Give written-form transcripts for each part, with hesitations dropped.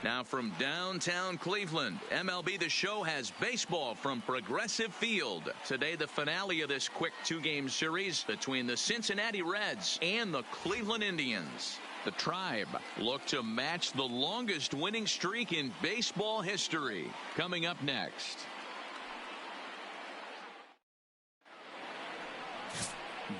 Now from downtown Cleveland, MLB The Show has baseball from Progressive Field. Today, the finale of this quick two-game series between the Cincinnati Reds and the Cleveland Indians. The Tribe look to match the longest winning streak in baseball history. Coming up next.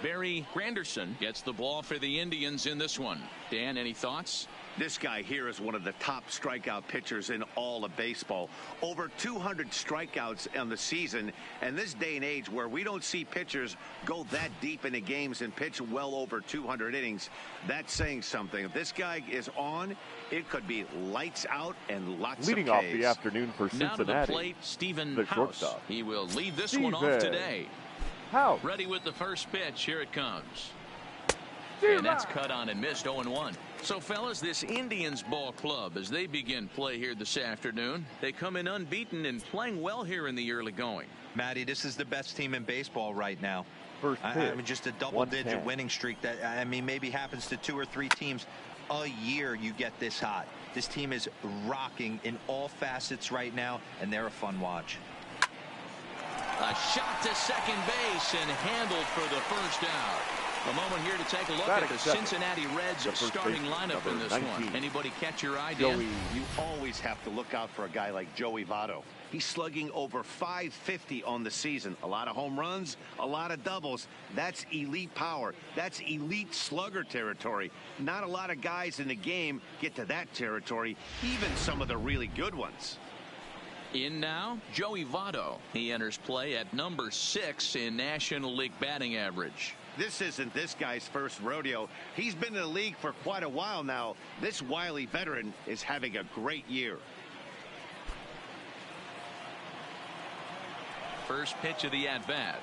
Barry Granderson gets the ball for the Indians in this one. Dan, any thoughts? This guy here is one of the top strikeout pitchers in all of baseball. Over 200 strikeouts on the season. And this day and age where we don't see pitchers go that deep into games and pitch well over 200 innings, that's saying something. If this guy is on, it could be lights out and lots Leading of Ks. off the afternoon for Cincinnati. Now to the plate, Stephen the House. Shortstop. He will lead this one off today. House. Ready with the first pitch. Here it comes. And that's cut on and missed. 0-1. So, fellas, this Indians ball club, as they begin play here this afternoon, they come in unbeaten and playing well here in the early going. Matty, this is the best team in baseball right now. First pitch, I mean, just a double-digit winning streak that, I mean, maybe happens to 2 or 3 teams a year. You get this hot. This team is rocking in all facets right now, and they're a fun watch. A shot to second base and handled for the first out. A moment here to take a look at the Cincinnati Reds starting lineup in this one. Anybody catch your eye, Dan? You always have to look out for a guy like Joey Votto. He's slugging over 550 on the season. A lot of home runs, a lot of doubles. That's elite power. That's elite slugger territory. Not a lot of guys in the game get to that territory, even some of the really good ones. In now, Joey Votto. He enters play at number 6 in National League batting average. This isn't this guy's first rodeo. He's been in the league for quite a while now. This wily veteran is having a great year. First pitch of the at-bat.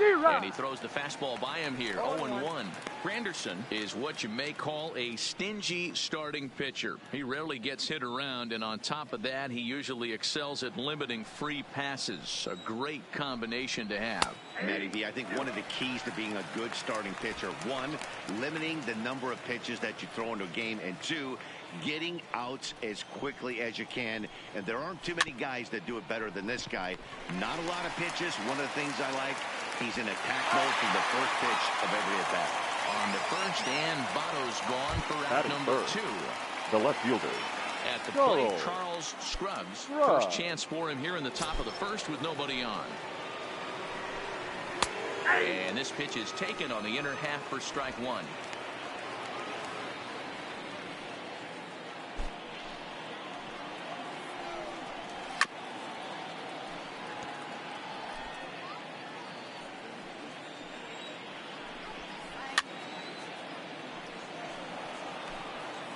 And he throws the fastball by him here. 0-1. Granderson is what you may call a stingy starting pitcher. He rarely gets hit around, and on top of that, he usually excels at limiting free passes. A great combination to have. Matty V, I think one of the keys to being a good starting pitcher, 1, limiting the number of pitches that you throw into a game, and 2, getting outs as quickly as you can. And there aren't too many guys that do it better than this guy. Not a lot of pitches. One of the things I like, he's in attack mode from the first pitch of every at-bat. On the first, and Votto's gone for out number 2. The left fielder. At the plate, Charles Scruggs. First chance for him here in the top of the first with nobody on. And this pitch is taken on the inner half for strike 1.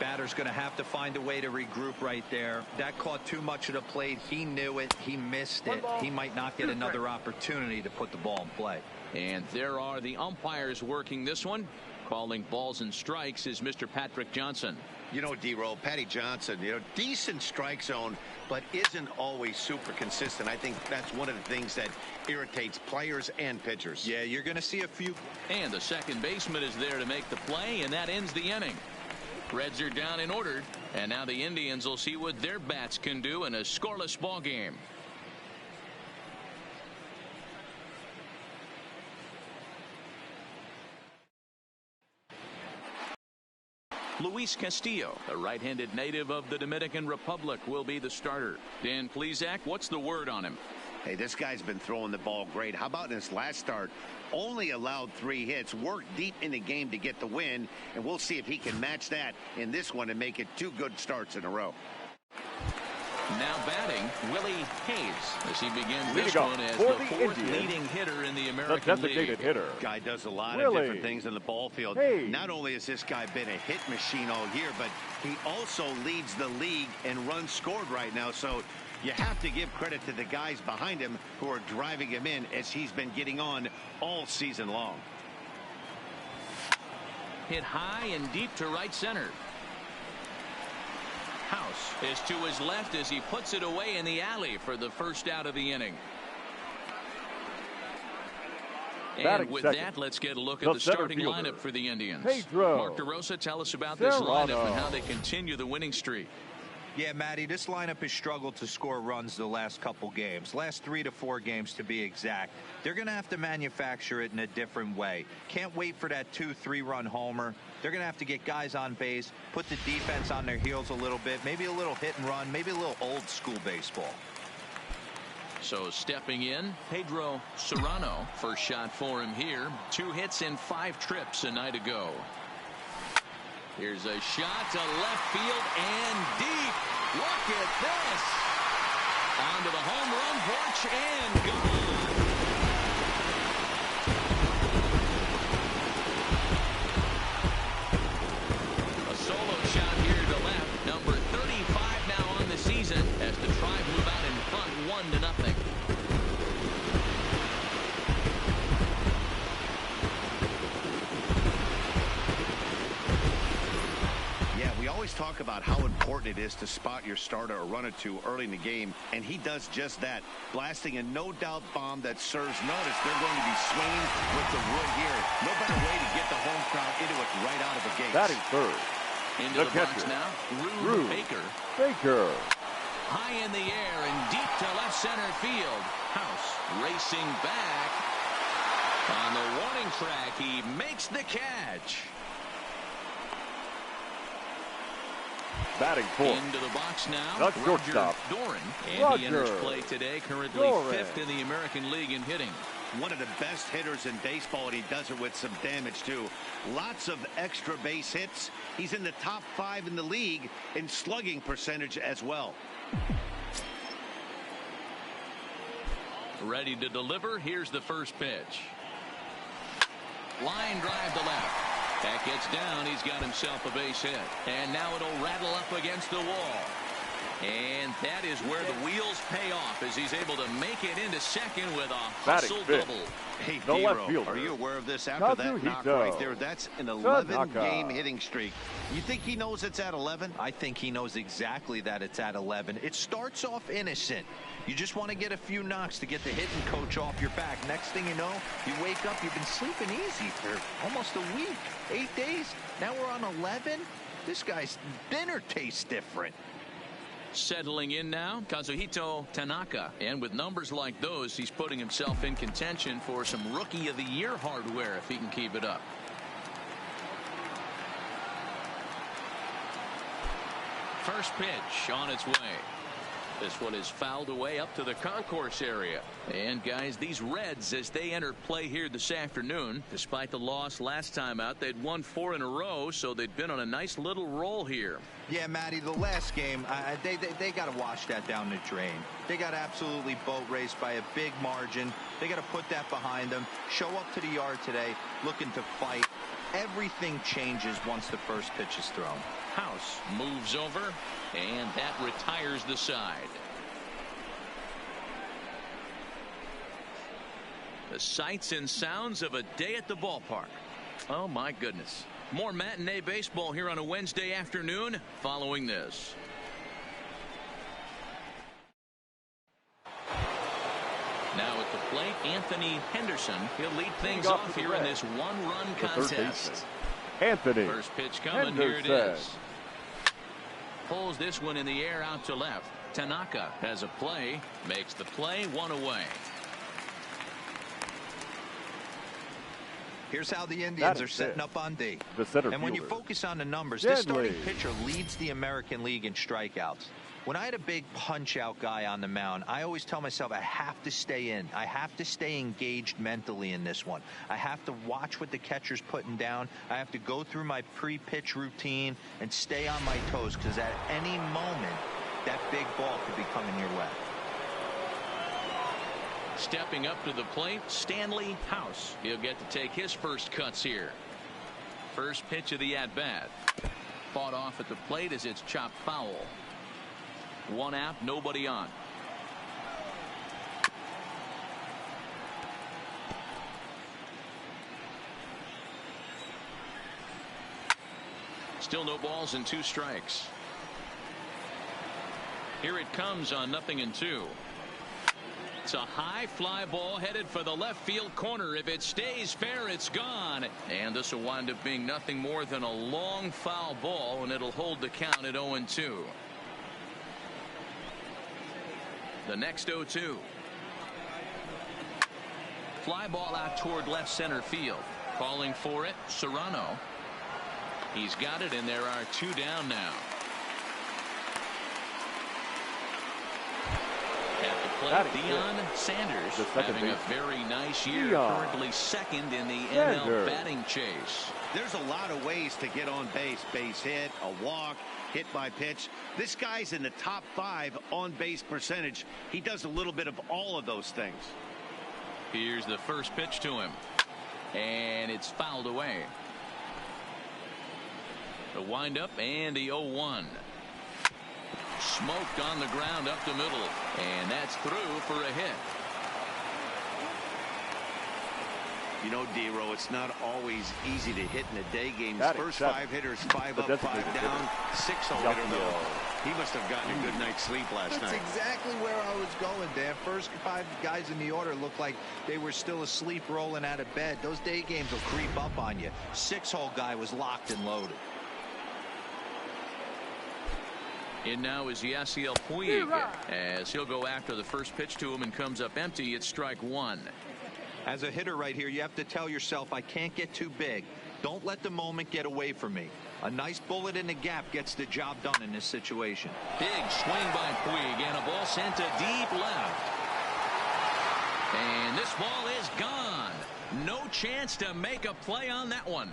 Batter's going to have to find a way to regroup right there. That caught too much of the plate. He knew it. He missed it. He might not get another opportunity to put the ball in play. And there are the umpires working this one. Calling balls and strikes is Mr. Patrick Johnson. You know, D-Roll, Patty Johnson, decent strike zone, but isn't always super consistent. I think that's one of the things that irritates players and pitchers. Yeah, you're going to see a few. And the second baseman is there to make the play, and that ends the inning. Reds are down and ordered, and now the Indians will see what their bats can do in a scoreless ball game. Luis Castillo, a right-handed native of the Dominican Republic, will be the starter. Dan Plesac, what's the word on him? Hey, this guy's been throwing the ball great. How about in his last start? Only allowed 3 hits, worked deep in the game to get the win, and we'll see if he can match that in this one and make it 2 good starts in a row. Now batting, Willie Hayes, as he begins this one as the 4th leading hitter in the American League. Guy does a lot of different things in the ball field. Not only has this guy been a hit machine all year, but he also leads the league in runs scored right now. So you have to give credit to the guys behind him who are driving him in as he's been getting on all season long. Hit high and deep to right center. House is to his left as he puts it away in the alley for the first out of the inning. And with that, let's get a look at the starting lineup for the Indians. Mark DeRosa, tell us about this lineup and how they continue the winning streak. Yeah, Matty, this lineup has struggled to score runs the last couple games. Last 3 to 4 games to be exact. They're going to have to manufacture it in a different way. Can't wait for that 2-3 run homer. They're going to have to get guys on base, put the defense on their heels a little bit, maybe a little hit and run, maybe a little old school baseball. So stepping in, Pedro Serrano. First shot for him here. 2 hits in 5 trips a night ago. Here's a shot to left field and deep. Look at this. Onto the home run porch and gone. A solo shot here to left. Number 35 now on the season as the Tribe move out in front 1-0. Talk about how important it is to spot your starter or run it to early in the game, and he does just that, blasting a no-doubt bomb that serves notice. They're going to be swinging with the wood here. No better way to get the home crowd into it right out of the gate. Batting third. Into the box now, Rube Baker. High in the air and deep to left center field. House racing back. On the warning track, he makes the catch. Batting fourth. Into the box now, That's shortstop. Doran. And he enters play today, currently 5th in the American League in hitting. One of the best hitters in baseball, and he does it with some damage, too. Lots of extra base hits. He's in the top 5 in the league in slugging percentage as well. Ready to deliver. Here's the first pitch. Line drive to left. That gets down. He's got himself a base hit. And now it'll rattle up against the wall. And that is where the wheels pay off as he's able to make it into second with a hustle double. Hey, D-Row, are you aware of this after that knock right there? That's an 11-game hitting streak. You think he knows it's at 11? I think he knows exactly that it's at 11. It starts off innocent. You just want to get a few knocks to get the hitting coach off your back. Next thing you know, you wake up, you've been sleeping easy for almost a week, 8 days. Now we're on 11. This guy's dinner tastes different. Settling in now, Kazuhito Tanaka. And with numbers like those, he's putting himself in contention for some Rookie of the Year hardware if he can keep it up. First pitch on its way. This one is fouled away up to the concourse area. And guys, these Reds, as they enter play here this afternoon, despite the loss last time out, they'd won 4 in a row, so they'd been on a nice little roll here. Yeah, Matty, the last game, they got to wash that down the drain. They got absolutely boat raced by a big margin. They got to put that behind them. Show up to the yard today looking to fight. Everything changes once the first pitch is thrown. House moves over, and that retires the side. The sights and sounds of a day at the ballpark. Oh, my goodness. More matinee baseball here on a Wednesday afternoon following this. Now at the plate, Anthony Henderson. He'll lead things off here in this one-run contest. Anthony. First pitch coming. Here it is. Pulls this one in the air out to left. Tanaka has a play. Makes the play. 1 away. Here's how the Indians are setting up on D. And when you focus on the numbers, this starting pitcher leads the American League in strikeouts. When I had a big punch-out guy on the mound, I always tell myself I have to stay in. I have to stay engaged mentally in this one. I have to watch what the catcher's putting down. I have to go through my pre-pitch routine and stay on my toes, because at any moment, that big ball could be coming your way. Stepping up to the plate, Stanley House. He'll get to take his first cuts here. First pitch of the at-bat. Fought off at the plate as it's chopped foul. 1 out, nobody on. Still no balls and 2 strikes. Here it comes on 0-2. It's a high fly ball headed for the left field corner. If it stays fair, it's gone. And this will wind up being nothing more than a long foul ball, and it'll hold the count at 0-2. The next 0-2. Fly ball out toward left center field. Calling for it, Serrano. He's got it, and there are 2 down now. At the plate, Deion Sanders having a very nice year, currently second in the NL batting chase. There's a lot of ways to get on base. Base hit, a walk, hit by pitch. This guy's in the top 5 on base percentage. He does a little bit of all of those things. Here's the first pitch to him, and it's fouled away. The windup and the 0-1. Smoked on the ground up the middle, and that's through for a hit. You know, D-Row, it's not always easy to hit in a day game. First 5 hitters, 5 up, 5 down, 6-0 hitter though. He must have gotten a good night's sleep last night. That's exactly where I was going, Dan. First 5 guys in the order looked like they were still asleep rolling out of bed. Those day games will creep up on you. 6-hole guy was locked and loaded. In now is Yasiel Puig, as he'll go after the first pitch to him and comes up empty. It's strike 1. As a hitter right here, you have to tell yourself, I can't get too big. Don't let the moment get away from me. A nice bullet in the gap gets the job done in this situation. Big swing by Puig, and a ball sent to deep left. And this ball is gone. No chance to make a play on that one.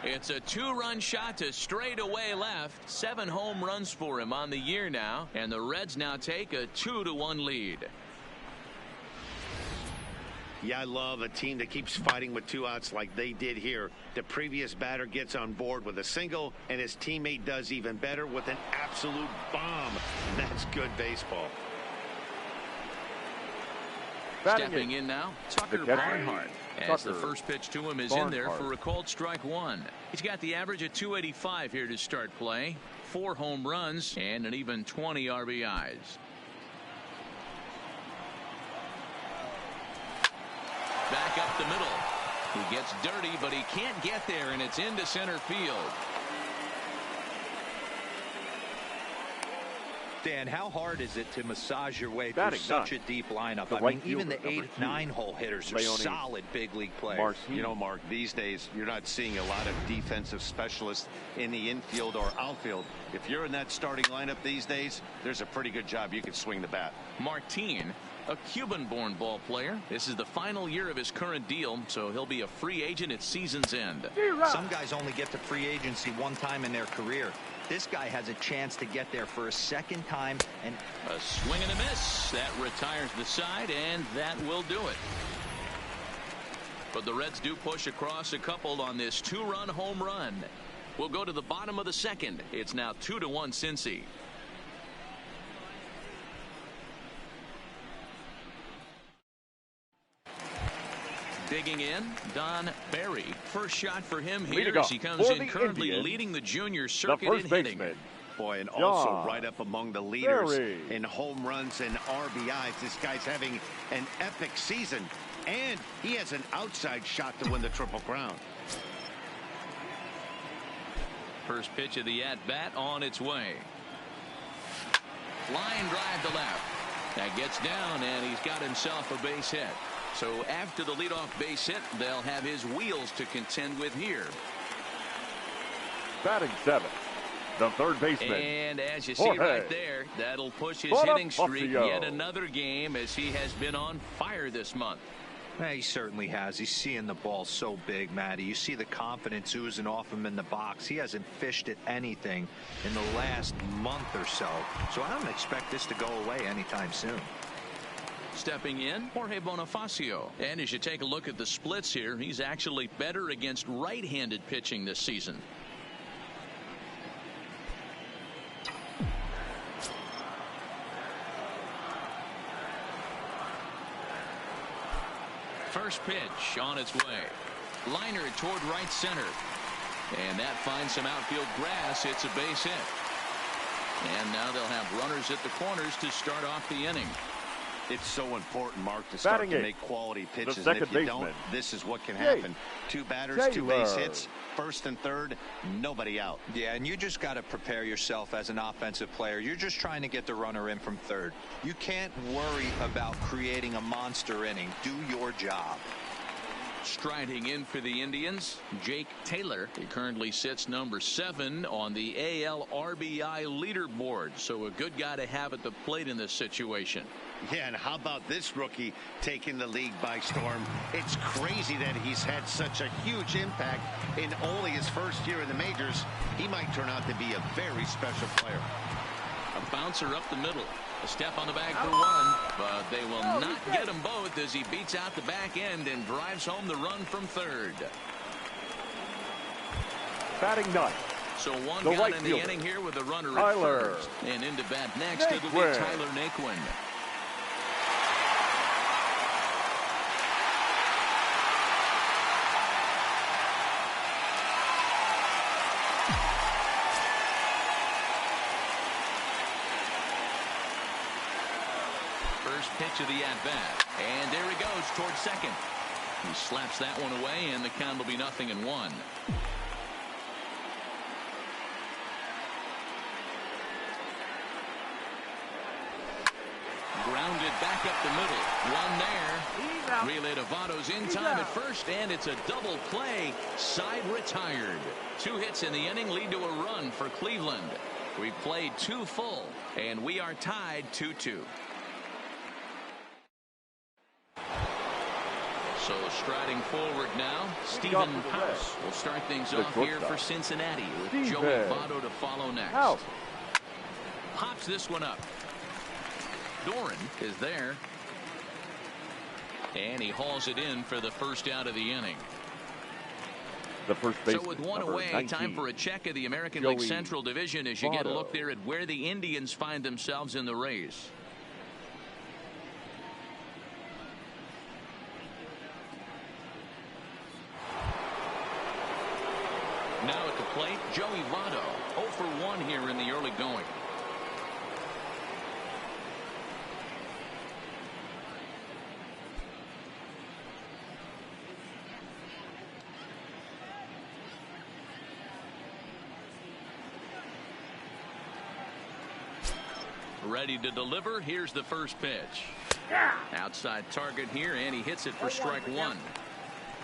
It's a 2-run shot to straightaway left. 7 home runs for him on the year now, and the Reds now take a 2-1 lead. Yeah, I love a team that keeps fighting with 2 outs like they did here. The previous batter gets on board with a single, and his teammate does even better with an absolute bomb. That's good baseball. Stepping in now, Tucker Barnhart. As the first pitch to him is in there for a called strike 1. He's got the average at 285 here to start play. 4 home runs and an even 20 RBIs. Back up the middle. He gets dirty, but he can't get there, and it's into center field. Dan, how hard is it to massage your way through such a deep lineup? I mean, even the 8, 9-hole hitters are solid big league players. You know, Mark, these days you're not seeing a lot of defensive specialists in the infield or outfield. If you're in that starting lineup these days, there's a pretty good job you can swing the bat. Martin, a Cuban-born ball player. This is the final year of his current deal, so he'll be a free agent at season's end. Some guys only get to free agency 1 time in their career. This guy has a chance to get there for a second time. And a swing and a miss. That retires the side, and that will do it. But the Reds do push across a couple on this 2-run home run. We'll go to the bottom of the second. It's now 2-1 Cincy. Digging in, Don Barry. First shot for him here as he comes in currently leading the junior circuit in hitting. Boy, and also right up among the leaders in home runs and RBIs. This guy's having an epic season, and he has an outside shot to win the Triple Crown. First pitch of the at-bat on its way. Line drive to left. That gets down, and he's got himself a base hit. So after the leadoff base hit, they'll have his wheels to contend with here. Batting 7th, the third baseman. And as you see right there, that'll push his hitting streak yet another game, as he has been on fire this month. Yeah, he certainly has. He's seeing the ball so big, Matty. You see the confidence oozing off him in the box. He hasn't fished at anything in the last month or so. So I don't expect this to go away anytime soon. Stepping in, Jorge Bonifacio. And as you take a look at the splits here, he's actually better against right-handed pitching this season. First pitch on its way. Liner toward right center. And that finds some outfield grass. It's a base hit. And now they'll have runners at the corners to start off the inning. It's so important, Mark, to start to make quality pitches. And if you don't, this is what can happen. Two batters, two base hits, first and third, nobody out. Yeah, and you just got to prepare yourself as an offensive player. You're just trying to get the runner in from third. You can't worry about creating a monster inning. Do your job. Striding in for the Indians, Jake Taylor. He currently sits number 7 on the AL RBI leaderboard. So a good guy to have at the plate in this situation. Yeah, and how about this rookie taking the league by storm? It's crazy that he's had such a huge impact in only his first year in the majors. He might turn out to be a very special player. A bouncer up the middle. A step on the bag for one, but they will not get them both as he beats out the back end and drives home the run from third. Batting ninth. So one got in the inning here with a runner at first. And into bat next, it'll be Tyler Naquin. First pitch of the at-bat. And there he goes towards second. He slaps that one away, and the count will be 0-1. Grounded back up the middle. One there. Relay to Votto's in time at first, and it's a double play. Side retired. 2 hits in the inning lead to a run for Cleveland. We played 2 full, and we are tied 2-2. So striding forward now, Stephen House will start things off here for Cincinnati with Joey Votto to follow next. Pops this one up. Doran is there. And he hauls it in for the first out of the inning. The first baseman, so with one away, 19, time for a check of the American League Central Division as you get a look there at where the Indians find themselves in the race. Now at the plate, Joey Votto, 0 for 1 here in the early going. Ready to deliver. Here's the first pitch. Outside target here, and he hits it for strike 1.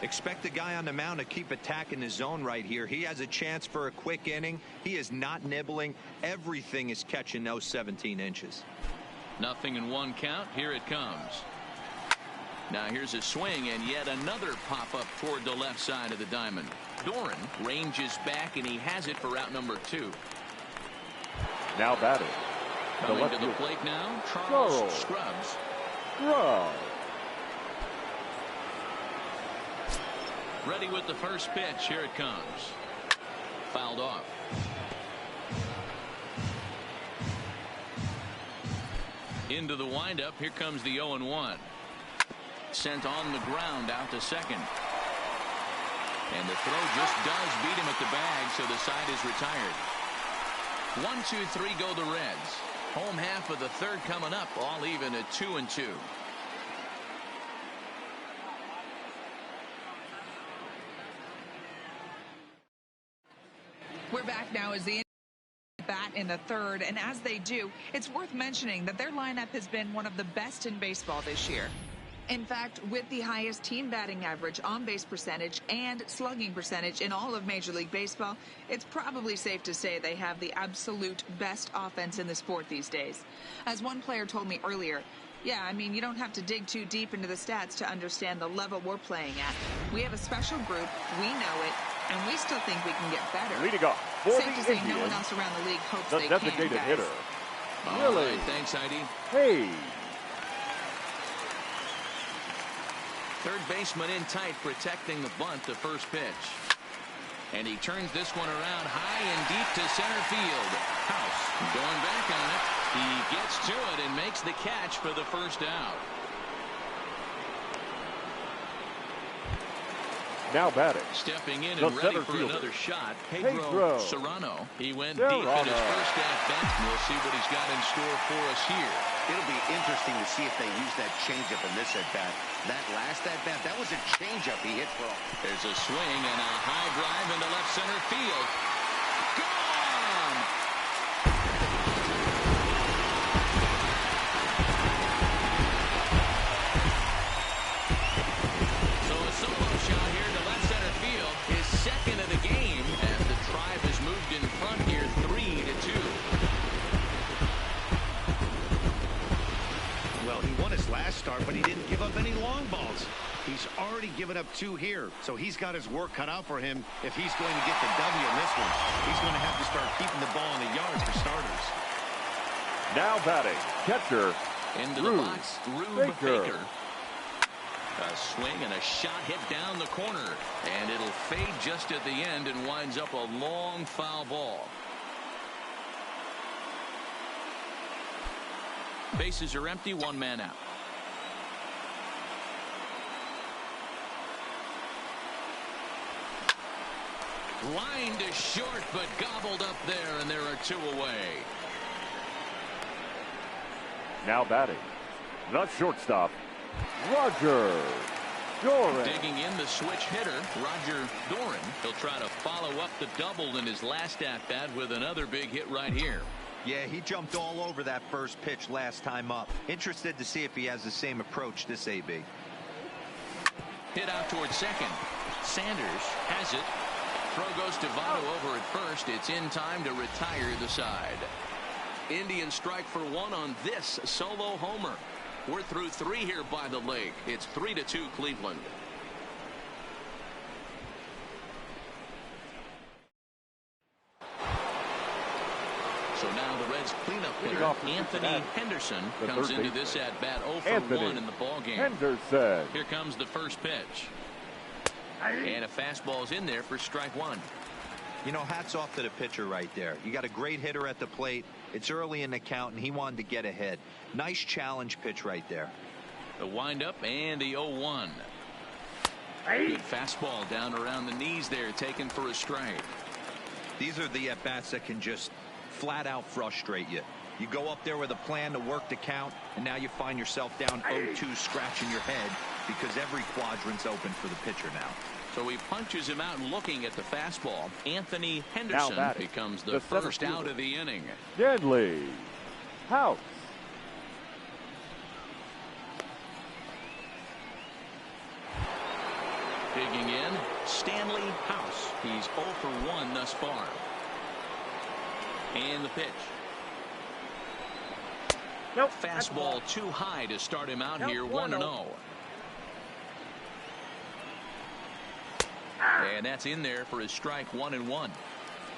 Expect the guy on the mound to keep attacking the zone right here. He has a chance for a quick inning. He is not nibbling. Everything is catching those 17 inches. 0-1 count. Here it comes. Now here's a swing, and yet another pop-up toward the left side of the diamond. Doran ranges back, and he has it for out number 2. Now batting. Coming to the plate now, Charles Scrubs. Ready with the first pitch. Here it comes. Fouled off. Into the windup. Here comes the 0-1. Sent on the ground out to second. And the throw just does beat him at the bag, so the side is retired. 1, 2, 3 go the Reds. Home half of the third coming up, all even at 2-2. We're back now as the bat in the third, and as they do, it's worth mentioning that their lineup has been one of the best in baseball this year. In fact, with the highest team batting average, on-base percentage, and slugging percentage in all of Major League Baseball, it's probably safe to say they have the absolute best offense in the sport these days. As one player told me earlier, yeah, I mean, you don't have to dig too deep into the stats to understand the level we're playing at. We have a special group, we know it, and we still think we can get better. Leading off for safe the to say Indians, no one else around the league hopes the they can, designated guys. hitter. Really? Right, thanks, Heidi. Hey. Third baseman in tight, protecting the bunt, the first pitch. And he turns this one around high and deep to center field. House going back on it. He gets to it and makes the catch for the first out. Now batting. Stepping in The and ready for fielder. another shot, Pedro Pedro Serrano. He went deep in his first at-bat. We'll see what he's got in store for us here. It'll be interesting to see if they use that changeup in this at-bat. That last at-bat, that was a changeup he hit for. There's a swing and a high drive into left center field. Gone! So a solo shot here to left center field. His second of the game as the Tribe has moved in front here 3-2. Well, he won his last start, but he didn't give up any long balls. He's already given up 2 here, so he's got his work cut out for him if he's going to get the W in this one. He's going to have to start keeping the ball in the yard for starters. Now batting. Catcher. Into the box, Rube Baker. A swing and a shot hit down the corner, and it'll fade just at the end and winds up a long foul ball. Bases are empty, 1 man out. Line to short, but gobbled up there, and there are 2 away. Now batting. The shortstop, Roger Doran. Digging in the switch hitter, Roger Doran. He'll try to follow up the double in his last at-bat with another big hit right here. Yeah, he jumped all over that first pitch last time up. Interested to see if he has the same approach this AB. Hit out towards second. Sanders has it. Throw goes to Votto over at first. It's in time to retire the side. Indians strike for 1 on this solo homer. We're through 3 here by the lake. It's 3-2 Cleveland. So now the Reds cleanup hitter Anthony Henderson comes into this at bat 0 for 1 in the ball game. Henderson. Here comes the first pitch. And a fastball's in there for strike 1. You know, hats off to the pitcher right there. You got a great hitter at the plate. It's early in the count, and he wanted to get ahead. Nice challenge pitch right there. The windup and the 0-1. Good fastball down around the knees there, taken for a strike. These are the at-bats that can just flat out frustrate you. You go up there with a plan to work the count, and now you find yourself down 0-2 scratching your head because every quadrant's open for the pitcher now. So he punches him out looking at the fastball. Anthony Henderson becomes the first out of the inning. Deadly House. Digging in, Stanley House. He's 0 for 1 thus far. And the pitch. Nope. Fastball too high to start him out here 1-0. And that's in there for his strike 1-1.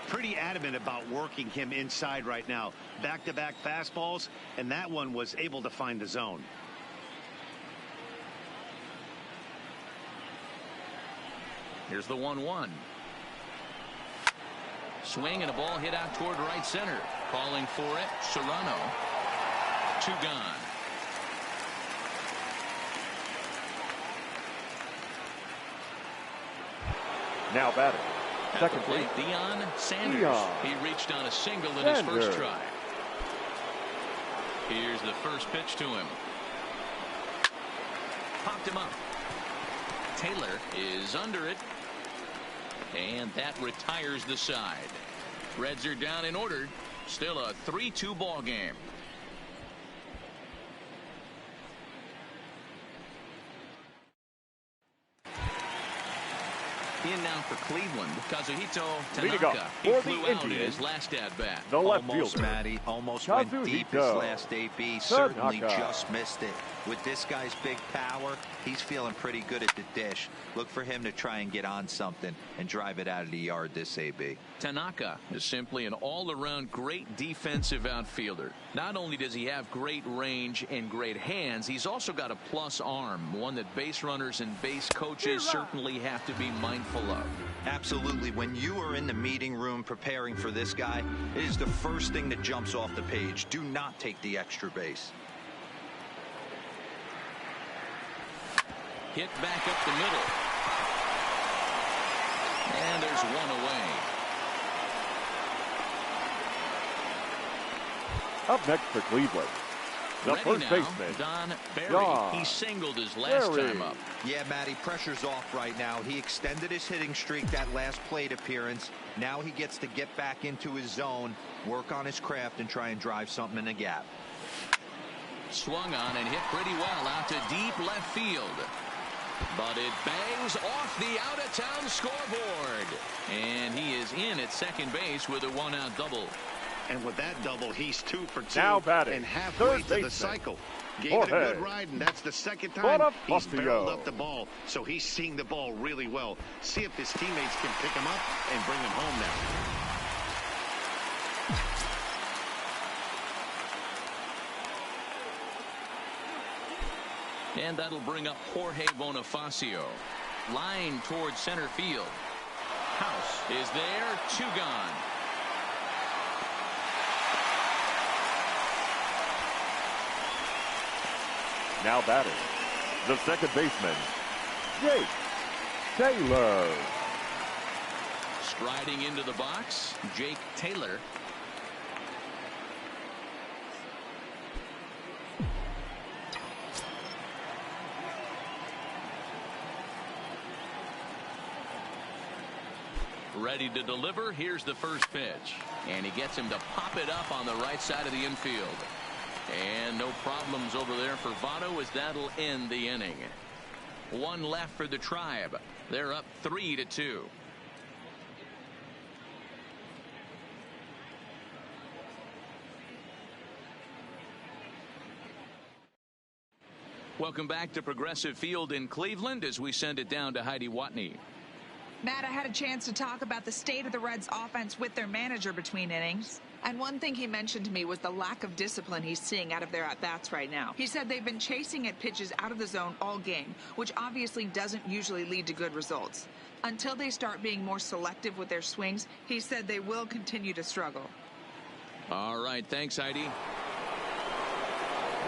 Pretty adamant about working him inside right now. Back-to-back fastballs, and that one was able to find the zone. Here's the 1-1. Swing and a ball hit out toward right center. Calling for it, Serrano. 2 gone. Now batting. Second plate, base. Deion Sanders. He reached on a single in his first try. Here's the first pitch to him. Popped him up. Taylor is under it. And that retires the side. Reds are down in order. Still a 3-2 ball game. In now for Cleveland, Kazuhito Tanaka. He flew out in his last at-bat. The left almost, fielder. Matty. Almost went deep his last AB. Certainly just missed it. With this guy's big power, he's feeling pretty good at the dish. Look for him to try and get on something and drive it out of the yard this AB. Tanaka is simply an all-around great defensive outfielder. Not only does he have great range and great hands, he's also got a plus arm, one that base runners and base coaches certainly have to be mindful of. Absolutely. When you are in the meeting room preparing for this guy, it is the first thing that jumps off the page. Do not take the extra base. Hit back up the middle. fouls one away. Up next for Cleveland, the Ready first now, baseman, Don Barry. Don He singled his last Barry. time up. Yeah, Matty, pressure's off right now. He extended his hitting streak that last plate appearance. Now he gets to get back into his zone, work on his craft, and try and drive something in the gap. Swung on and hit pretty well out to deep left field. But it bangs off the out-of-town scoreboard. And he is in at second base with a one-out double. And with that double, he's 2 for 2. Now batting, and halfway third to the baseman, cycle. Gave Jorge. it a good ride, and that's the second time he's Bonifacio. barreled up the ball. So he's seeing the ball really well. See if his teammates can pick him up and bring him home now. And that'll bring up Jorge Bonifacio. Line towards center field. House is there. 2 gone. Now batting, the second baseman, Jake Taylor. Striding into the box, Jake Taylor. Ready to deliver. Here's the first pitch. And he gets him to pop it up on the right side of the infield. And no problems over there for Votto as that'll end the inning. 1 left for the Tribe. They're up 3-2. Welcome back to Progressive Field in Cleveland as we send it down to Heidi Watney. Matt, I had a chance to talk about the state of the Reds offense with their manager between innings. And one thing he mentioned to me was the lack of discipline he's seeing out of their at-bats right now. He said they've been chasing at pitches out of the zone all game, which obviously doesn't usually lead to good results. Until they start being more selective with their swings, he said they will continue to struggle. All right, thanks, Heidi.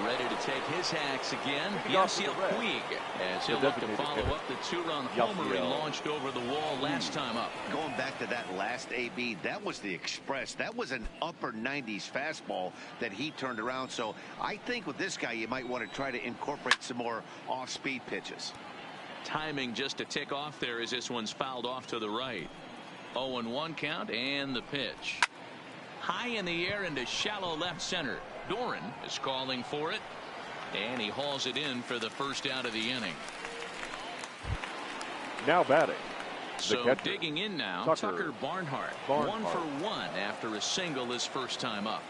Ready to take his hacks again, Yasiel Puig, as he'll look to follow up the 2-run homer he launched over the wall last time up. Going back to that last AB, that was the express. That was an upper 90s fastball that he turned around. So I think with this guy, you might want to try to incorporate some more off-speed pitches. Timing just a tick off there as this one's fouled off to the right. 0-1 count and the pitch. High in the air into shallow left center. Doran is calling for it, and he hauls it in for the first out of the inning. Now batting, so catcher, digging in now, Tucker Barnhart. 1 for 1 after a single his first time up.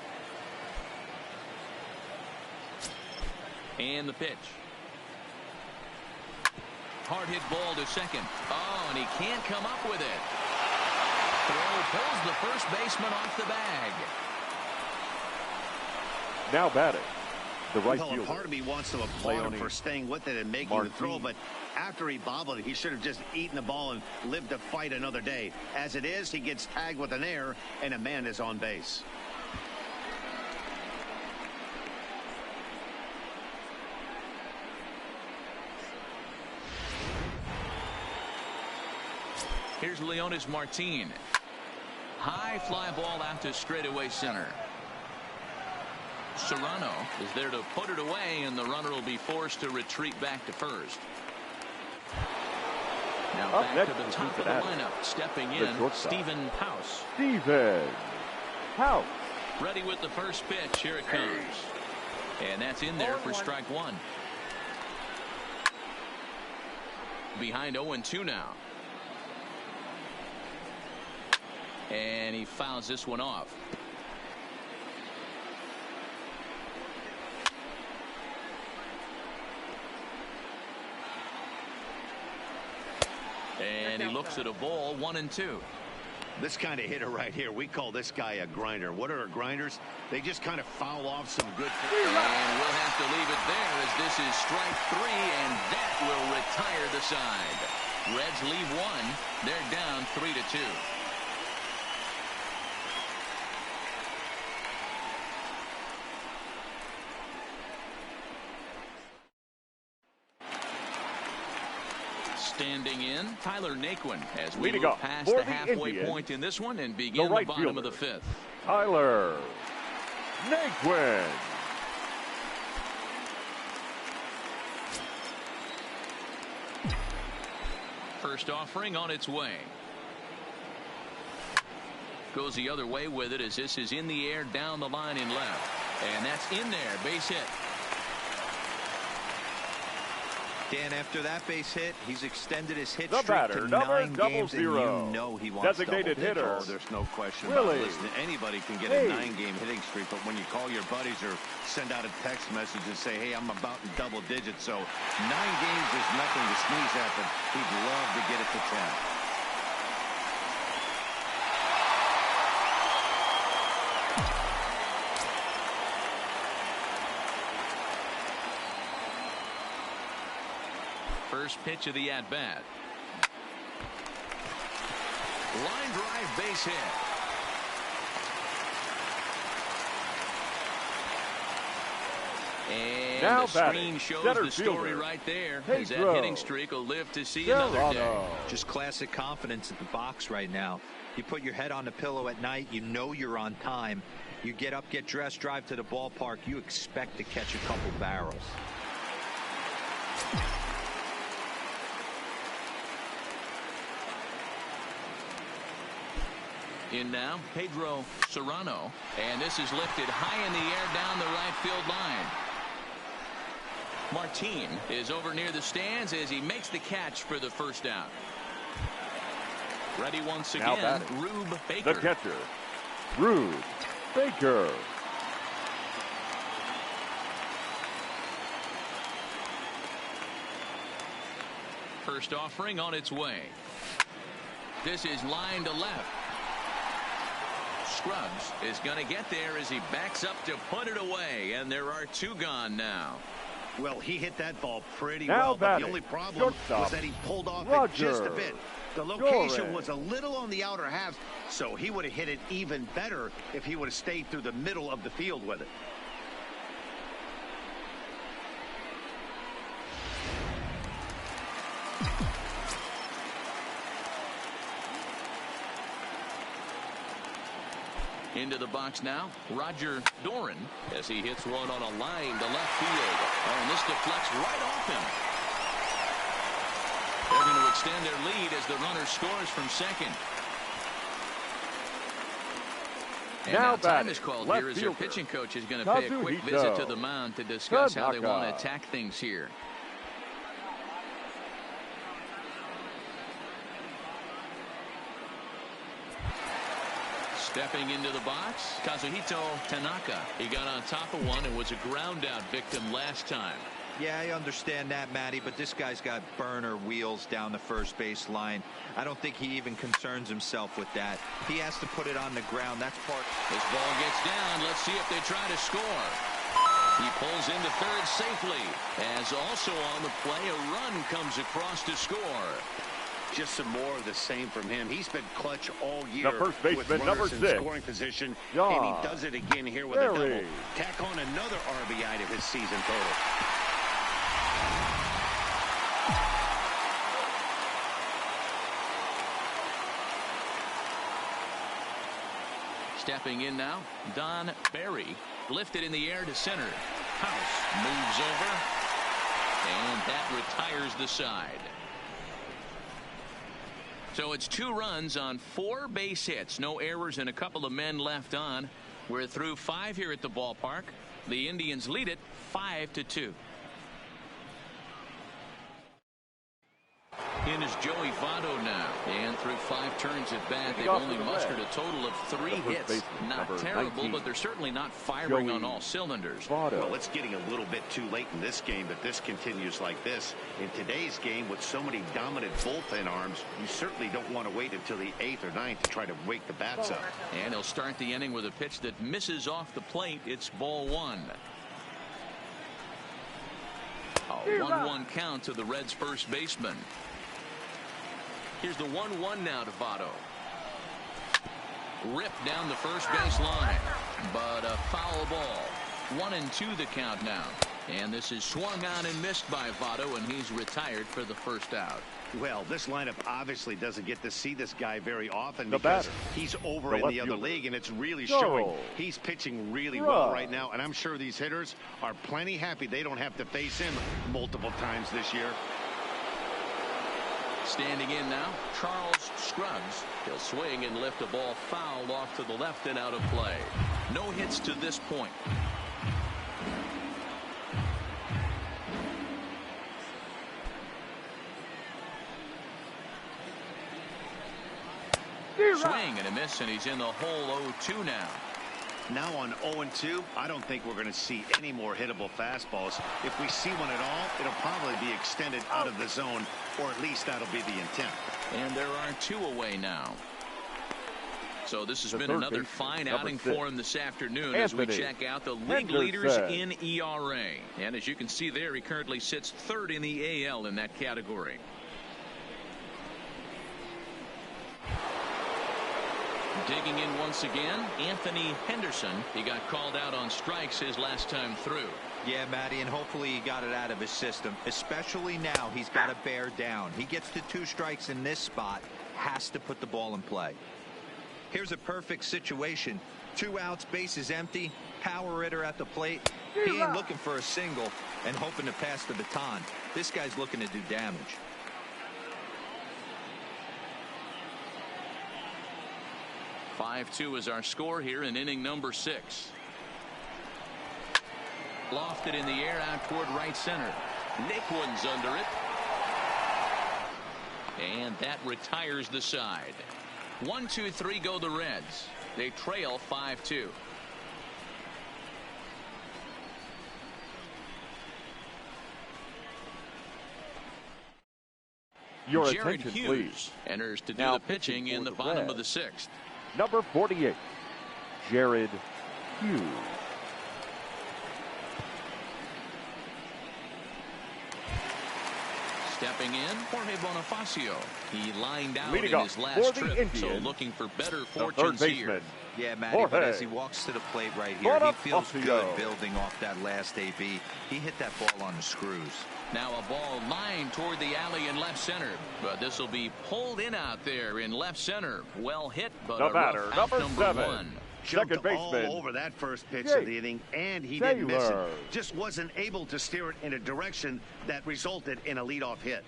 And the pitch. Hard hit ball to second. Oh, and he can't come up with it. Throw pulls the first baseman off the bag. Now batting, the right fielder. Part of me wants to applaud him for staying with it and making the throw, but after he bobbled it, he should have just eaten the ball and lived to fight another day. As it is, he gets tagged with an error, and a man is on base. Here's Leonis Martin. High fly ball out to straightaway center. Serrano is there to put it away, and the runner will be forced to retreat back to first. Now Up back to the top of the lineup. Stepping in, Stephen House. Ready with the first pitch. Here it comes. And that's in there for strike 1. Behind 0-2 now. And he fouls this one off. And he looks at a ball, 1-2. This kind of hitter right here, we call this guy a grinder. What are grinders? They just kind of foul off some good. And we'll have to leave it there as this is strike 3, and that will retire the side. Reds leave 1. They're down 3-2. Standing in, Tyler Naquin as we Leading move off past for the the halfway Indians, point in this one and begin the bottom of the fifth. Tyler Naquin. First offering on its way. Goes the other way with it as this is in the air down the line in left. And that's in there. Base hit. Dan, after that base hit, he's extended his hit The streak batter, to number 9 games, and you 00. know he wants Designated double hitter. Oh, there's no question Really? about it. Listen, anybody can get a 9-game hitting streak, but when you call your buddies or send out a text message and say, hey, I'm about in double digits, so 9 games is nothing to sneeze at, but he'd love to get it to 10. First pitch of the at-bat. Line drive base hit. And Now the screen shows the story right there. As that hitting streak will live to see another day. Just classic confidence at the box right now. You put your head on the pillow at night, you know you're on time. You get up, get dressed, drive to the ballpark, you expect to catch a couple barrels. In now, Pedro Serrano. And this is lifted high in the air down the right field line. Martin is over near the stands as he makes the catch for the first out. Ready once again, Rube Baker. The catcher, Rube Baker. First offering on its way. This is line to left. Scruggs is going to get there as he backs up to put it away, and there are 2 gone now. Well, he hit that ball pretty well, but the only problem was that he pulled off it just a bit. The location was a little on the outer half, so he would have hit it even better if he would have stayed through the middle of the field with it. Into the box now, Roger Doran, as he hits one on a line to left field. Oh, and this deflects right off him. They're going to extend their lead as the runner scores from second. And now time is called here as their pitching coach is going to pay a quick visit to the mound to discuss how they want to attack things here. Stepping into the box, Kazuhito Tanaka. He got on top of one and was a ground out victim last time. Yeah, I understand that, Matty, but this guy's got burner wheels down the first base line. I don't think he even concerns himself with that. He has to put it on the ground. That's part. This ball gets down. Let's see if they try to score. He pulls into third safely. As also on the play, a run comes across to score. Just some more of the same from him. He's been clutch all year. The first baseman, number 6, in scoring position, and he does it again here with a double. Tack on another RBI to his season total. Stepping in now, Don Barry, lifted in the air to center. House moves over, and that retires the side. So it's 2 runs on 4 base hits. No errors and a couple of men left on. We're through 5 here at the ballpark. The Indians lead it 5-2. In is Joey Votto now. And through 5 turns at bat, they've only mustered a total of 3 hits. Not terrible, but they're certainly not firing on all cylinders. Well, it's getting a little bit too late in this game, but this continues like this. In today's game, with so many dominant bullpen arms, you certainly don't want to wait until the 8th or 9th to try to wake the bats up. And he'll start the inning with a pitch that misses off the plate. It's ball 1. A 1-1 count to the Reds' first baseman. Here's the 1-1 now to Votto. Ripped down the first base line, but a foul ball. 1-2 the count now. And this is swung on and missed by Votto, and he's retired for the first out. Well, this lineup obviously doesn't get to see this guy very often because he's over in the other league, and it's really showing. He's pitching really well right now, and I'm sure these hitters are plenty happy they don't have to face him multiple times this year. Standing in now, Charles Scruggs. He'll swing and lift a ball foul off to the left and out of play. No hits to this point. Swing and a miss, and he's in the hole 0-2 now. Now on 0-2, I don't think we're going to see any more hittable fastballs. If we see one at all, it'll probably be extended out of the zone, or at least that'll be the intent. And there are 2 away now. So this has been another fine outing for him this afternoon as we check out the league leaders in ERA. And as you can see there, he currently sits 3rd in the AL in that category. Digging in once again, Anthony Henderson. He got called out on strikes his last time through. Yeah, Matty, and hopefully he got it out of his system. Especially now, he's got to bear down. He gets to 2 strikes in this spot, has to put the ball in play. Here's a perfect situation. 2 outs, bases empty, power hitter at the plate. He ain't looking for a single and hoping to pass the baton. This guy's looking to do damage. (5-2) is our score here in inning number 6. Lofted in the air out toward right center. Naquin's under it. And that retires the side. 1-2-3 go the Reds. They trail 5-2. Your Jared attention, Hughes please. enters to do Now the pitching in the bottom Reds. of the 6th. Number 48, Jared Hughes. Stepping in, Jorge Bonifacio. He lined out Leading in up his for last the trip, Indians, so looking for better the fortunes third here. baseman. Yeah, Matty, but as he walks to the plate right here, he feels good building off that last AB. He hit that ball on the screws. Now a ball lined toward the alley in left center, but this will be pulled in out there in left center. Well hit, but The a batter, rough out number 7. 1. Jumped Second baseman, all over that first pitch Jake of the inning, and he didn't miss it. Taylor. Just wasn't able to steer it in a direction that resulted in a leadoff hit.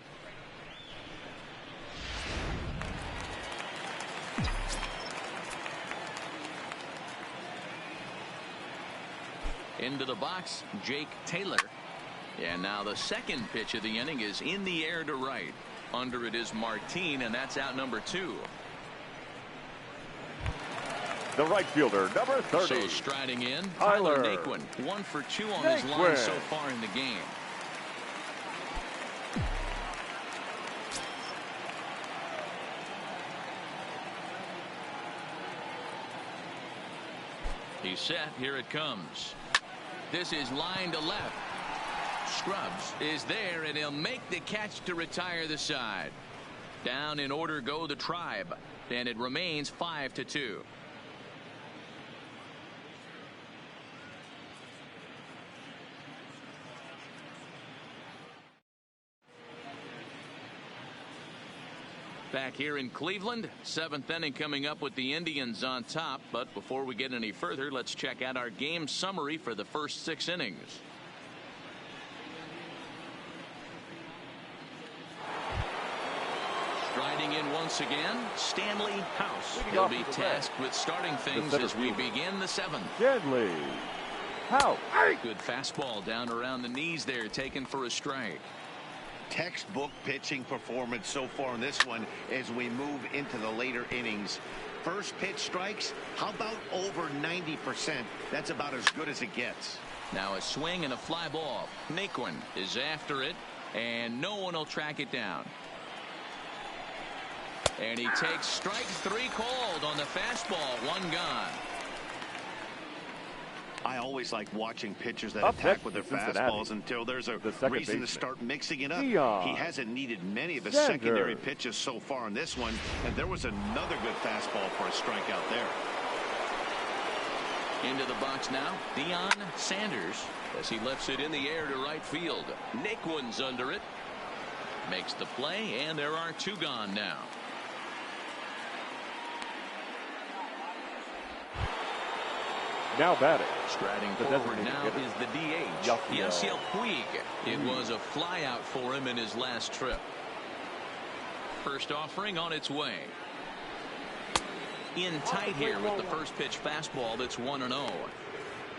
Into the box, Jake Taylor. And now the second pitch of the inning is in the air to right. Under it is Martin, and that's out number 2. The right fielder, number 30. So striding in, Tyler Tyler Naquin. 1 for 2 on his line so far in the game. He's set. Here it comes. This is line to left. Scruggs is there, and he'll make the catch to retire the side. Down in order go the Tribe, and it remains 5-2. Back here in Cleveland, 7th inning coming up with the Indians on top. But before we get any further, let's check out our game summary for the first 6 innings. Striding in once again, Stanley House. He'll be tasked with starting things as we begin the 7th. Stanley House. Good fastball down around the knees there, taken for a strike. Textbook pitching performance so far in this one as we move into the later innings. First pitch strikes, how about over 90%? That's about as good as it gets. Now a swing and a fly ball. Naquin is after it, and no one will track it down. And he takes strike 3 called on the fastball. 1 gone. I always like watching pitchers that attack with their fastballs until there's a reason to start mixing it up. He hasn't needed many of his secondary pitches so far in this one, and there was another good fastball for a strikeout there. Into the box now, Deion Sanders, as he lifts it in the air to right field. Naquin's under it. Makes the play, and there are 2 gone now. Now batting. Striding forward now is the DH, Yasiel Puig. It was a flyout for him in his last trip. First offering on its way. In tight here with the first pitch fastball that's 1-0.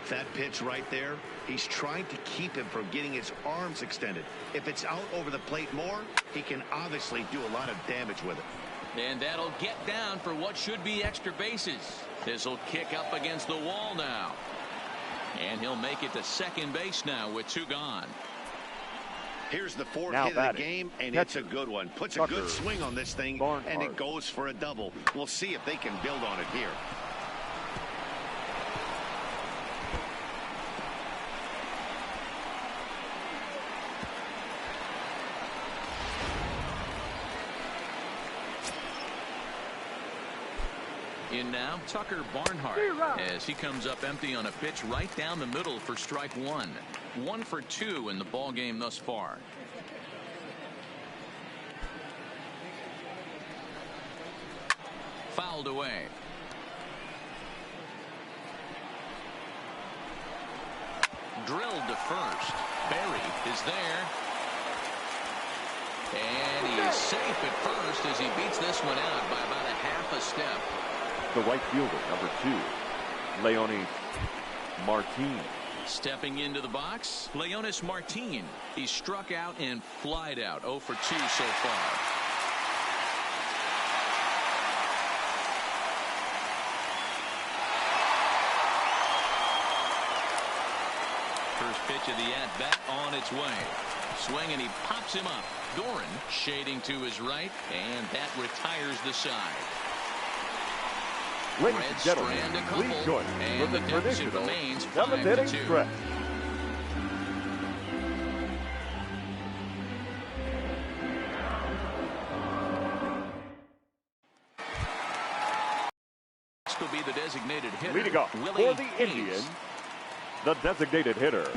That pitch right there, he's trying to keep him from getting his arms extended. If it's out over the plate more, he can obviously do a lot of damage with it. And that'll get down for what should be extra bases. This will kick up against the wall now. And he'll make it to second base now with 2 gone. Here's the 4th hit of the game, and it's a good one. Puts a good swing on this thing, and it goes for a double. We'll see if they can build on it here. In now, Tucker Barnhart, as he comes up empty on a pitch right down the middle for strike 1. 1 for 2 in the ball game thus far. Fouled away. Drilled to first. Berry is there. And he is safe at first as he beats this one out by about a half a step. The right fielder, number 2, Leonis Martin. Stepping into the box, Leonis Martin. He struck out and flied out. 0 for 2 so far. First pitch of the at-bat on its way. Swing, and he pops him up. Doran shading to his right, and that retires the side. Ladies and gentlemen, please join for the traditional 7th inning stretch. This will be the designated hitter. Leading off for the Indians, the designated hitter,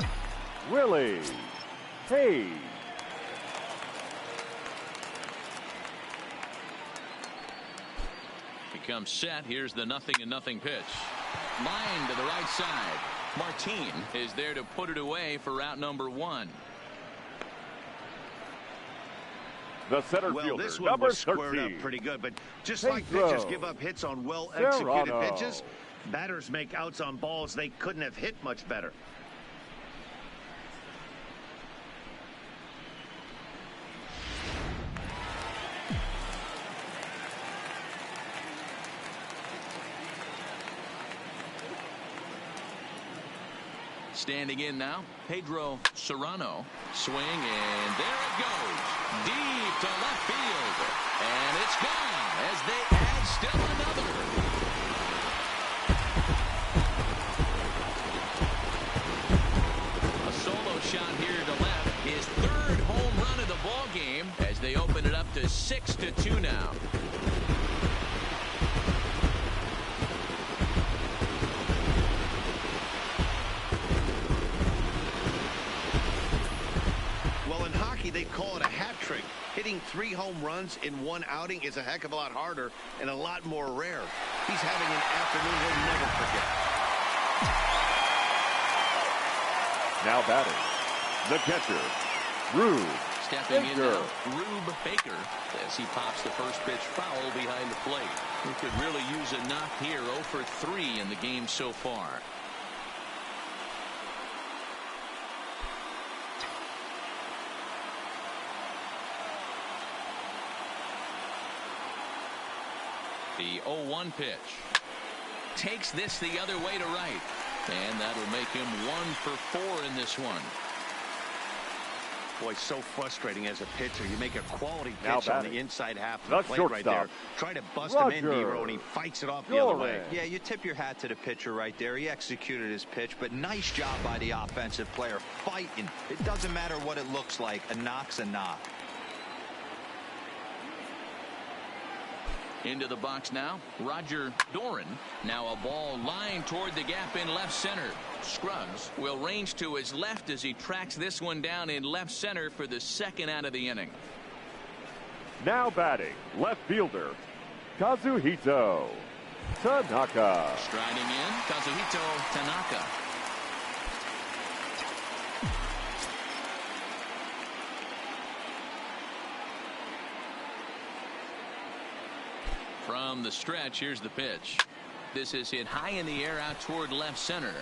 Willie Hayes. Comes set. Here's the 0-0 pitch. Line to the right side. Martin is there to put it away for out number 1. The center fielder, this one number was squared 13. up pretty good, but just like pitchers give up hits on well-executed pitches, batters make outs on balls they couldn't have hit much better. Standing in now, Pedro Serrano. Swing, and there it goes. Deep to left field. And it's gone as they add still another. A solo shot here to left. His 3rd home run of the ball game as they open it up to 6-2 now. They call it a hat trick. Hitting 3 home runs in 1 outing is a heck of a lot harder and a lot more rare. He's having an afternoon he'll never forget. Now batting, the catcher, Rube Stepping in Baker. now, Rube Baker, as he pops the first pitch foul behind the plate. He could really use a knock here. 0 for 3 in the game so far. The 0-1 pitch. Takes this the other way to right. And that'll make him 1 for 4 in this one. Boy, so frustrating as a pitcher. You make a quality pitch on the inside half of the plate shortstop. right there. Try to bust him in, Nero, and he fights it off the other way. Yeah, you tip your hat to the pitcher right there. He executed his pitch, but nice job by the offensive player fighting. It doesn't matter what it looks like. A knock's a knock. Into the box now, Roger Doran. Now a ball lined toward the gap in left center. Scruggs will range to his left as he tracks this one down in left center for the 2nd out of the inning. Now batting, left fielder, Kazuhito Tanaka. Striding in, Kazuhito Tanaka. From the stretch, here's the pitch. This is hit high in the air out toward left center.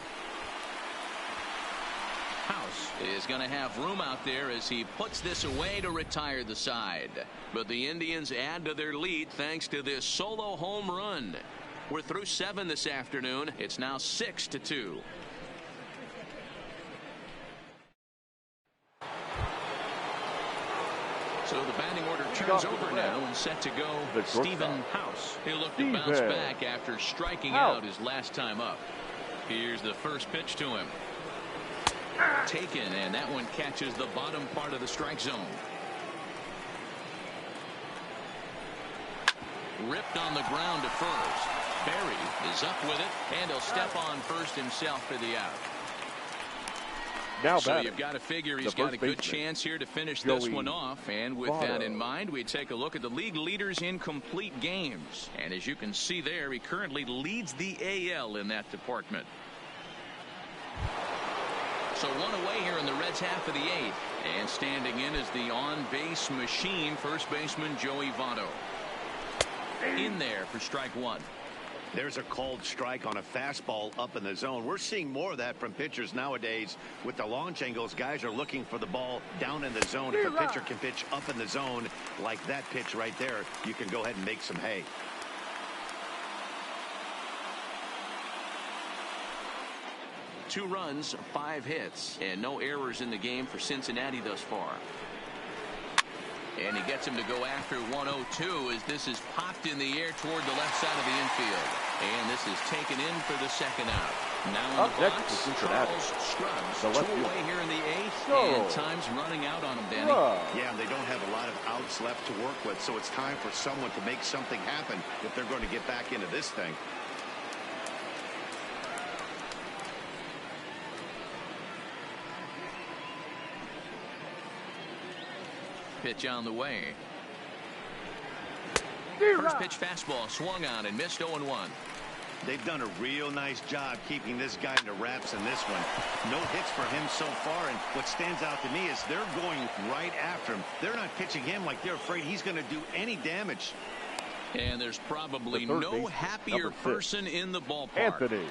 House is going to have room out there as he puts this away to retire the side. But the Indians add to their lead thanks to this solo home run. We're through 7 this afternoon. It's now 6-2. So the batting order turns over now and set to go Stephen House. He'll look to bounce back after striking out his last time up. Here's the first pitch to him. Taken, and that one catches the bottom part of the strike zone. Ripped on the ground to first. Berry is up with it, and he'll step on first himself for the out. Now so you've got to figure he's got a good chance here to finish this one off. And with that in mind, we take a look at the league leaders in complete games. And as you can see there, he currently leads the AL in that department. So one away here in the Reds' half of the 8th. And standing in is the on-base machine, first baseman Joey Votto. In there for strike 1. There's a called strike on a fastball up in the zone. We're seeing more of that from pitchers nowadays. With the launch angles, guys are looking for the ball down in the zone. If a pitcher can pitch up in the zone like that pitch right there, you can go ahead and make some hay. Two runs, 5 hits, and no errors in the game for Cincinnati thus far. And he gets him to go after 1-0-2 as this is popped in the air toward the left side of the infield. And this is taken in for the second out. Now in the box, Charles Scruggs. 2 away here in the 8th, and time's running out on him, Danny. Yeah, they don't have a lot of outs left to work with, so it's time for someone to make something happen if they're going to get back into this thing. Pitch on the way. First pitch fastball swung on and missed 0-1. They've done a real nice job keeping this guy into wraps in this one. No hits for him so far, and what stands out to me is they're going right after him. They're not pitching him like they're afraid he's going to do any damage. And there's probably no happier person in the ballpark. Anthony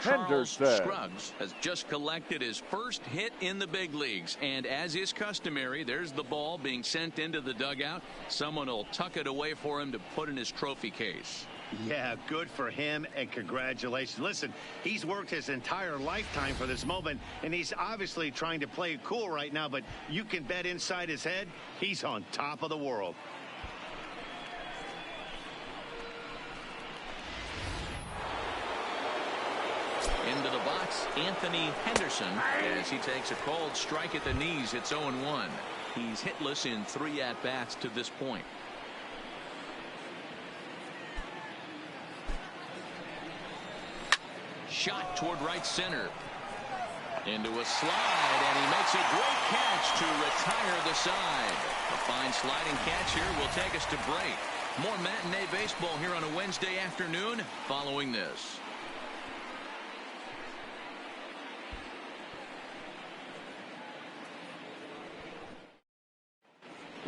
Charles Scruggs has just collected his first hit in the big leagues, and as is customary, there's the ball being sent into the dugout. Someone will tuck it away for him to put in his trophy case. Yeah, good for him, and congratulations. Listen, he's worked his entire lifetime for this moment, and he's obviously trying to play it cool right now, but you can bet inside his head, he's on top of the world. Into the box, Anthony Henderson, as he takes a cold strike at the knees. It's 0-1. He's hitless in 3 at-bats to this point. Shot toward right center. Into a slide, and he makes a great catch to retire the side. A fine sliding catch here will take us to break. More matinee baseball here on a Wednesday afternoon following this.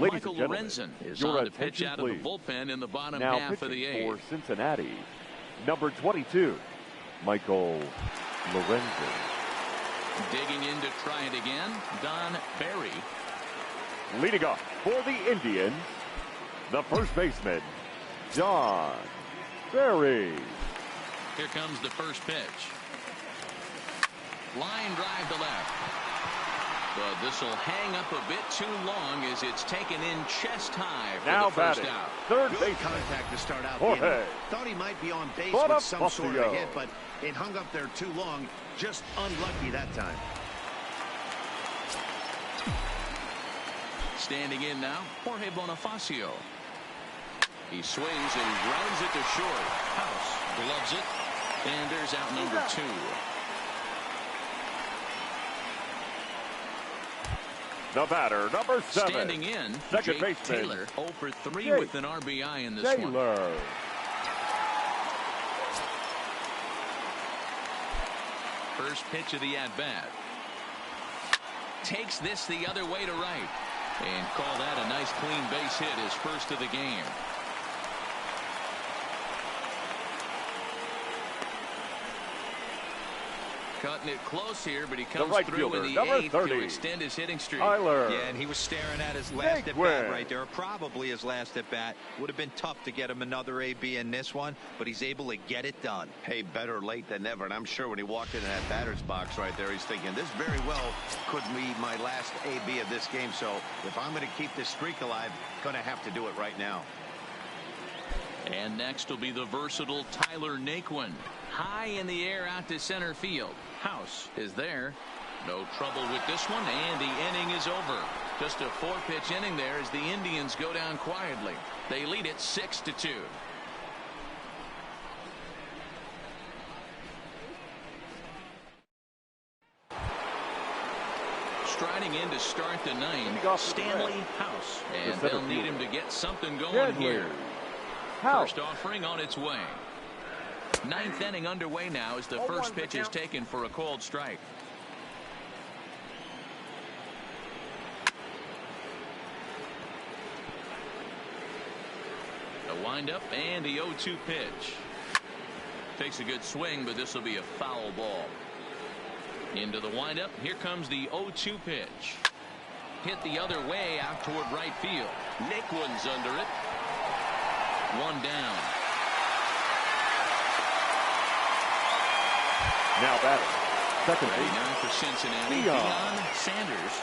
Michael Lorenzen is on the pitch out of the bullpen in the bottom half of the 8th. For Cincinnati, number 22, Michael Lorenzen. Digging in to try it again, Don Berry. Leading off for the Indians, the first baseman, Don Berry. Here comes the first pitch. Line drive to left. But this will hang up a bit too long as it's taken in chest high for the first out. Third base contact to start out. Thought he might be on base with some sort of a hit, but it hung up there too long. Just unlucky that time. Standing in now, Jorge Bonifacio. He swings and he grounds it to short. House gloves it, and there's out number 2. The batter, number 7. Standing in, second Jake baseman Taylor, 0 for 3 Jake with an RBI in this Taylor. one. First pitch of the at-bat. Takes this the other way to right. And call that a nice clean base hit, his first of the game. Cutting it close here, but he comes right through fielder, in the number 8th 30. to extend his hitting streak. Tyler. Yeah, and he was staring at his last at-bat right there. Probably his last at-bat. Would have been tough to get him another AB in this one, but he's able to get it done. Hey, better late than never. And I'm sure when he walked into that batter's box right there, he's thinking, this very well could be my last AB of this game. So if I'm going to keep this streak alive, going to have to do it right now. And next will be the versatile Tyler Naquin. High in the air out to center field. House is there. No trouble with this one, and the inning is over. Just a 4-pitch inning there as the Indians go down quietly. They lead it 6-2. Striding in to start the 9th, Stanley House. And they'll need him to get something going here. First offering on its way. 9th inning underway now as the first pitch is taken for a called strike. A windup and the 0-2 pitch. Takes a good swing, but this will be a foul ball. Into the windup. Here comes the 0-2 pitch. Hit the other way out toward right field. Naquin's under it. One down. Now batter, second Ready base. now for Cincinnati. Deion Sanders.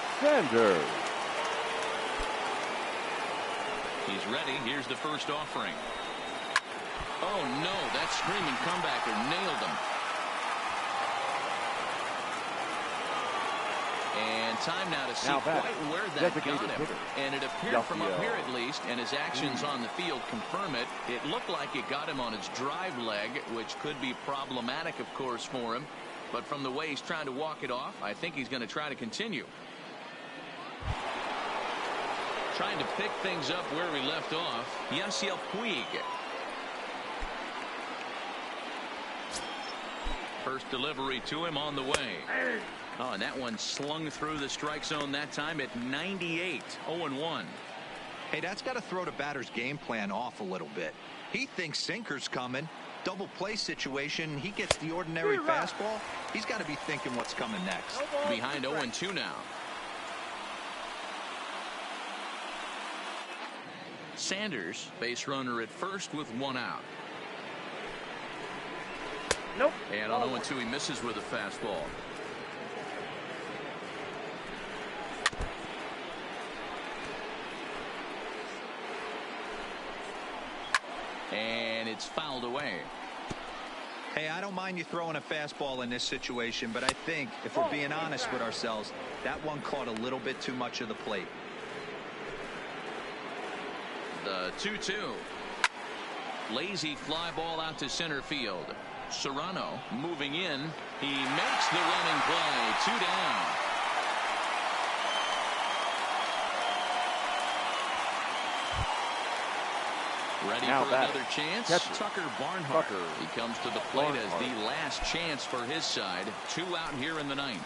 He's ready. Here's the first offering. Oh no, that screaming comebacker nailed him. And time now to see quite where that got him. And it appeared from up here at least, and his actions on the field confirm it. It looked like it got him on his drive leg, which could be problematic, of course, for him. But from the way he's trying to walk it off, I think he's going to try to continue. Trying to pick things up where we left off. Yasiel Puig. First delivery to him on the way. Oh, and that one slung through the strike zone that time at 98. 0-1. Hey, that's got to throw the batter's game plan off a little bit. He thinks sinker's coming. Double play situation. He gets the ordinary fastball. He's got to be thinking what's coming next. Behind 0-2 now. Sanders, base runner at first with one out. Nope. And on 0-2 he misses with a fastball. And it's fouled away. Hey, I don't mind you throwing a fastball in this situation, but I think if we're being honest with ourselves, that one caught a little bit too much of the plate. The 2-2. Lazy fly ball out to center field. Serrano moving in. He makes the running play. 2 down. Ready for another chance. Tucker Barnhart. He comes to the plate as the last chance for his side. 2 out here in the 9th.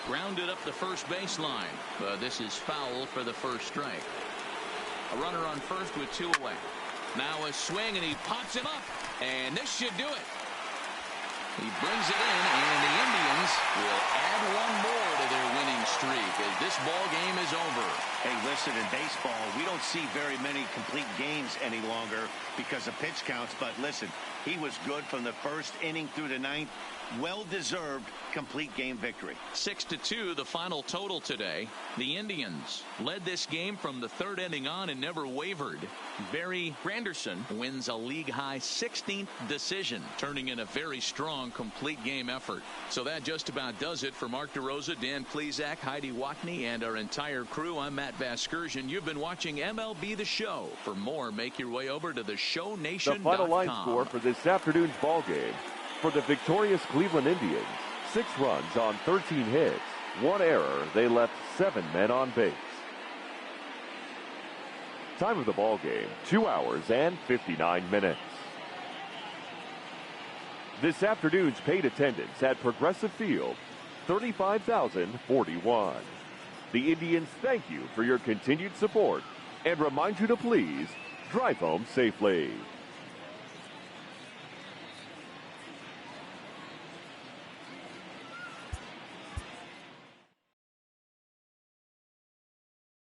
Grounded up the first baseline. But this is foul for the first strike. A runner on first with 2 away. Now a swing and he pops him up. And this should do it. He brings it in, and the Indians will add one more to their winning streak as this ball game is over. Hey, listen, in baseball, we don't see very many complete games any longer because of pitch counts. But listen, he was good from the first inning through the 9th. Well-deserved complete game victory. 6-2, the final total today. The Indians led this game from the 3rd inning on and never wavered. Barry Granderson wins a league-high 16th decision, turning in a very strong complete game effort. So that just about does it for Mark DeRosa, Dan Plesac, Heidi Watney, and our entire crew. I'm Matt Vasgersian. You've been watching MLB The Show. For more, make your way over to theshownation.com. The final line score for this afternoon's ball game. For the victorious Cleveland Indians, 6 runs on 13 hits. 1 error, they left 7 men on base. Time of the ball game, 2 hours and 59 minutes. This afternoon's paid attendance at Progressive Field, 35,041. The Indians thank you for your continued support and remind you to please drive home safely.